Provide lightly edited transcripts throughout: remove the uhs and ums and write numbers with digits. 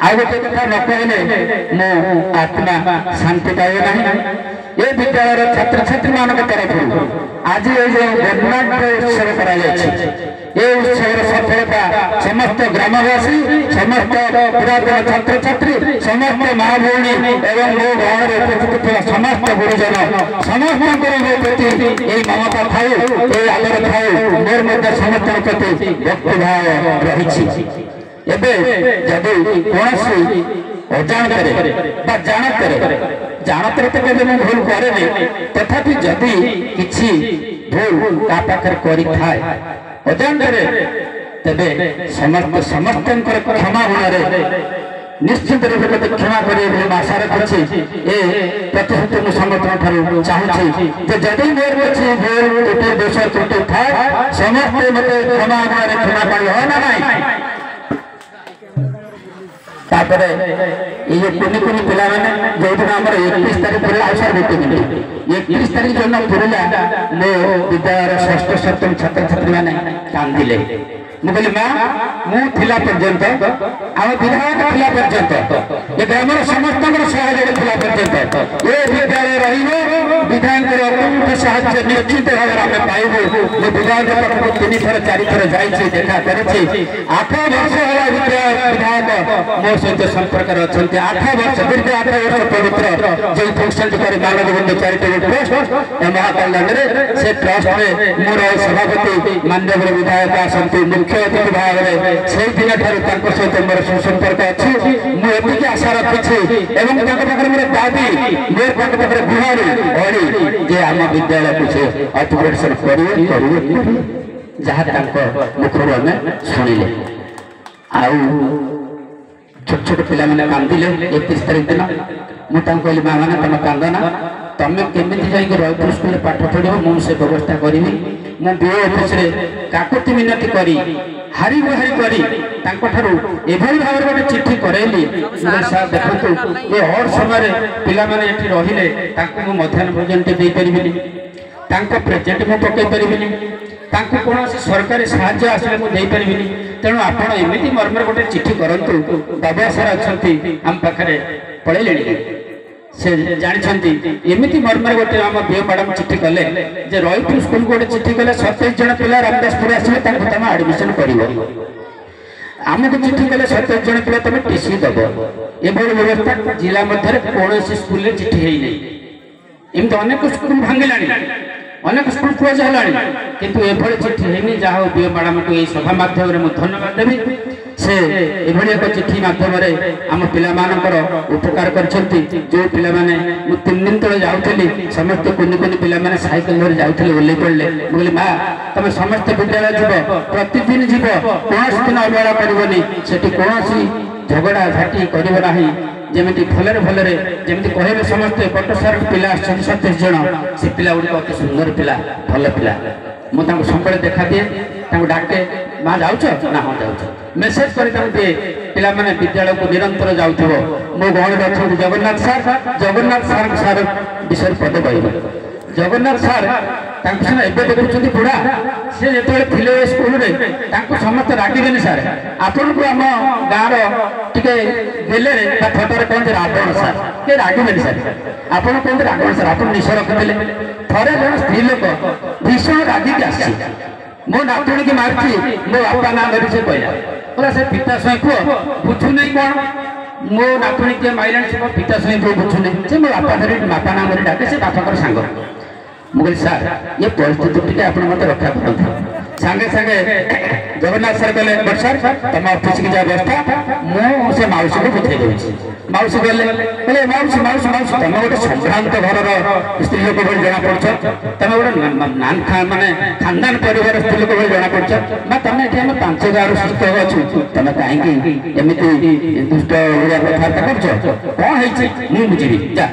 ଆଉ ଗୋଟେ କଥା ନ କହିଲେ ମୋ ଆତ୍ମା ଶାନ୍ତି ପାଇବ ନାହିଁ। ଏ ବିଦ୍ୟାଳୟର ଛାତ୍ରଛାତ୍ରୀ ମାନଙ୍କ ତରଫରୁ ଆଜି ଏ ଯେଉଁ ବର୍ଣ୍ଣାঢ୍ୟ ଉତ୍ସବ କରାଯାଇଛି, ଏ ଉତ୍ସବର ସଫଳତା ସମସ୍ତ ଗ୍ରାମବାସୀ, ସମସ୍ତ ପୁରାତନ ଛାତ୍ରଛାତ୍ରୀ, ସମସ୍ତ ମା ଭଉଣୀ ଏବଂ ମୋ ଗାଁରେ ଉପସ୍ଥିତ ଥିବା ସମସ୍ତ ଗୁରୁଜନ ସମସ୍ତଙ୍କର ମୋ ପ୍ରତି ଏହି ମମତା ଥାଉ, ଏହି ଆଦର ଥାଉ, ମୋର ମଧ୍ୟ ସମସ୍ତଙ୍କ ପ୍ରତି ଭକ୍ତିଭାବ ରହିଛି। ଏବେ ଯଦି କୌଣସି ଅଜାଣତରେ ବା ଜାଣତରେ ତ କେବେ ମୁଁ ଭୁଲ କରେନି, ତଥାପି ଯଦି କିଛି ଭୁଲ ତା ପାଖରେ କରିଥାଏ ଅଜାଣତରେ, ତେବେ ସମସ୍ତଙ୍କର କ୍ଷମା ଗୁଣରେ ନିଶ୍ଚିତ ରୂପେ ମୋତେ କ୍ଷମା କରିବେ ବୋଲି ମୁଁ ଆଶା ରଖୁଛି। ଏ ପ୍ରତିଶ୍ରୁତି ମୁଁ ସମସ୍ତଙ୍କ ଠାରୁ ଚାହୁଁଛି ଯେ ଯଦି ମୋର କିଛି ଭୁଲ ତ୍ରୁଟି ଦୋଷ ତ୍ରୁଟି ଥାଏ ସମସ୍ତେ ମୋତେ କ୍ଷମା ଗୁଣରେ କ୍ଷମା କରିବେ, ହଁ ନା ନାହିଁ? तापर ये कुनी कुनी पिला माने जोदिन हमर 31 तारिख पुरला आशा गोटे मिनिट 31 तारिख जन पुरला मो विद्यालय षष्ठ सप्तम छात्र छात्री माने कांदिले। मु कहली मां मु थिला पर्यंत आम विधायक थिला पर्यंत ये ग्रामर समस्त सहयोग थिला पर्यंत ये विद्यालय रहिबो, विधायक अकुंठ साहाय्य निश्चित भाव आम पाइबू। मो विधायक पाखु 3 थर 4 थर जाइछि, देखा करछि। 8 वर्ष होला विधायक मो सहित संपर्क अच्छा। 8 वर्ष दीर्घ 8 वर्ष पवित्र जो फंक्शन कर मानव बंधु चैरिटेबल ट्रस्ट महाकल्याण से ट्रस्ट में मोर सभापति माननीय विधायक आसती मुख्य अतिथि भाव में से दिन ठार सहित मोर सुसंपर्क अच्छी। मुझे आशा रखी मोर दाबी मोर पाखे गुहारी अड़ी जे आम विद्यालय को से अति परिश्रम करें जहाँ मुखर आम शुणिले। आउ छोट छोट पिला मैंने कांदिले 31 तारिख दिन मुझे कहली माँ मैंने तुम कांदना, तुम्हें केमी जाकि रईपुर स्कूल पाठ पढ़ो मुझे व्यवस्था करी। मु बीओ ऑफिस काकुति मिनती करी हारी गुहारी करी एभली भाव गोटे चिठी करैली। सार देखु ये हर समय पिला माने एठी रहिले मध्याह्न भोजन टे दे परिबिनी, प्रेजेंट मु पकई परिबिनी, कौन सरकारी साहाय्य आसले मुझे पारिनी। तेणु आपड़ एमती मर्मर गोटे चिठी करूँ बाबा सार अच्छा आम पाखे पलैले से जानते एमती मर्मर गोटे आम बीओ मैडम चिठी कले जे रईपुर स्कूल गोटे चिठी कले 27 जन पिला रामदासपुर आसवे तुम आडमिशन कर आमको चिठी कले 27 जन पिला तुम टीसी दब। एभली व्यवस्था जिला मध्य कौन स्कूल चिठी है एमती अनेक स्कूल भांगिला अनेक स्कूल क्लोज है किंतु एभली चिठी है जहाँ बीओ मैडम को यही सभा माध्यम धन्यवाद देवी। से एभली एक चिठी माध्यम आम पिला उपकार कर जो पिला माने 3 दिन तले जाऊली समस्त कुनी कुनी पिला माने साइकिल धरी जाऊले ओल्लै पड़े। मुझे माँ तुम समस्त विद्यालय जीव प्रतिदिन जीव कौन दिन अवहेला करनी से कौन झगड़ा झाटी करना जमी भलरे भलरे जमी कहे समस्ते बटसार पिला 27 जन से पिला गुड़िक अति सुंदर पिला भल पिला। मुझे सब देखा दिए डाके माँ जाऊच ना हाँ जाऊँ मेसेज कर दिए पिला माने विद्यालय को निरंतर जाऊथ मो गहण अच्छा जगन्नाथ सार सार विषय पद कह जगन्नाथ सार सीना एवं देखुं बुढ़ा सी जो थे स्कूल समस्त रागिबे सार आपन को आम गाँव टे गेले फटोरे कहते रावण सार के रागिबे सार आपड़ कहते रावण सार आप निश रखिले। थे जन स्त्री लोक भीषण रागिक आसी मो नातुणी की मारती मो बापा ना धरी से कहला से पिता स्वयं पुह बुझु नहीं कौन मो नातुणी किए माइला से मो पिता स्वयं पुह बुझु नहीं से मो बापा धरी बापा ना धरी डाके से बापा सांग। मुझे सार ये परिस्थिति टी आप रक्षा करते सांगे सांगे जगन्नाथ सर कहले बट सर तुम ऑफिस की जा व्यवस्था मुझे मौसी को बुझे दूसरी। मौसी कहले मौसी मौसी मौसी तुम गोटे संभ्रांत घर स्त्री लोक भाई जना पड़ तुम गोटे माने खानदान परिवार स्त्री लोक भाई जना पड़ ना तुम ये 5 गाँव सुस्थ अच्छु तुम कहीं एमती दुष्ट कथबार्ता कर कौन है बुझी जा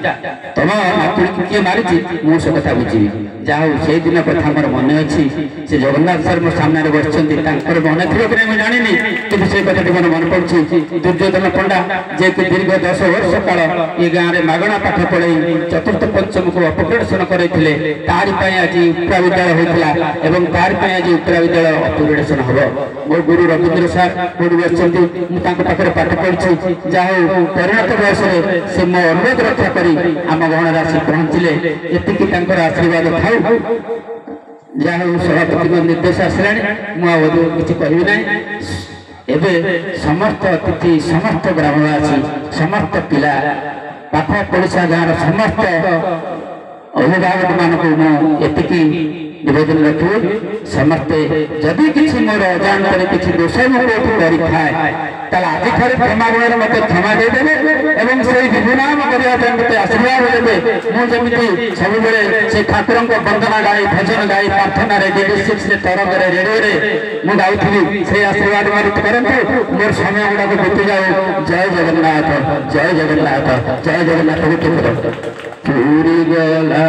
तुम नातुणी किए मारी मुझे कथा बुझी। जहा से दिन कथा मोर मन अच्छी से जगन्नाथ सर ମୋ ସାମ୍ନାରେ ବସିଛନ୍ତି ତାଙ୍କର ମନେ ଥିବ କି ମୁଁ ଜାଣିନି କିନ୍ତୁ ସେ କଥାଟି ମୋର ମନେ ପଡୁଛି ଦୁର୍ଯ୍ୟୋଧନ ପଣ୍ଡା ଯିଏକି ଦୀର୍ଘ 10 ବର୍ଷ କାଳ ଏ ଗାଁରେ ମାଗଣା ପାଠ ପଢ଼ାଇ ଚତୁର୍ଥ ପଞ୍ଚମକୁ ଅପଗ୍ରେଡେସନ କରାଇଥିଲେ ତାରି ପାଇଁ ଆଜି ଉପ୍ରା ବିଦ୍ୟାଳୟ ହୋଇଥିଲା ଏବଂ ତାରି ପାଇଁ ଆଜି ଉପ୍ରା ବିଦ୍ୟାଳୟ ଅପଗ୍ରେଡେସନ ହେବ ମୋ ଗୁରୁ ରବୀନ୍ଦ୍ର ସାର୍ କୋଉଠି ବସିଛନ୍ତି ମୁଁ ତାଙ୍କ ପାଖରେ ପାଠ ପଢିଛି ଯାହା ହଉ ପରିଣତ ବୟସରେ ସେ ମୋ ଅନୁରୋଧ ରକ୍ଷା କରି ଆମ ଗହଣରେ ଆସି ପହଞ୍ଚିଲେ ଏତିକି ତାଙ୍କର ଆଶୀର୍ବାଦ ଥାଉ ଯାହା ହଉ ସଭାପତିଙ୍କ ନିର୍ଦ୍ଦେଶ ଆସିଲାଣି ମୁଁ ଆଉ କିଛି କହିବି ନାହିଁ ଏବେ ସମସ୍ତ ଅତିଥି ସମସ୍ତ ଗ୍ରାମବାସୀ ସମସ୍ତ ପିଲା ପାଖ ପଡ଼ିଶା ଗାଁର ସମସ୍ତ ଅଭିଭାବକ ମାନଙ୍କୁ ମୁଁ ଏତିକି ନିବେଦନ ରଖିବି ସମସ୍ତେ ଯଦି କିଛି ମୋର ଅଜାଣତରେ କିଛି ଦୋଷ ମୁଁ କୋଉଠି କରିଥାଏ ତାହେଲେ ଆଜିଠାରୁ କ୍ଷମା ଗୁଣରେ ମୋତେ କ୍ଷମା ଦେଇଦେବେ ଏବଂ ସେଇ ବିଭୁନାମ କରିବା ପାଇଁ ମୋତେ ଆଶୀର୍ବାଦ ଦେବେ ମୁଁ ଯେମିତି ସବୁବେଳେ ସେ ଠାକୁରଙ୍କ ବନ୍ଦନା ଗାଇ ଭଜନ ଗାଇ ପ୍ରାର୍ଥନାରେ DD6 ତରଙ୍ଗରେ ରେଡ଼ିଓରେ ମୁଁ ଗାଉଥିଲି ସେଇ ଆଶୀର୍ବାଦ ମୋର କରନ୍ତୁ ମୋର ସମୟ ଗୁଡ଼ାକ ବିତିଯାଉ ଜୟ ଜଗନ୍ନାଥ ଜୟ ଜଗନ୍ନାଥ ଜୟ ଜଗନ୍ନାଥ। ପୁରୀ ଗଲା।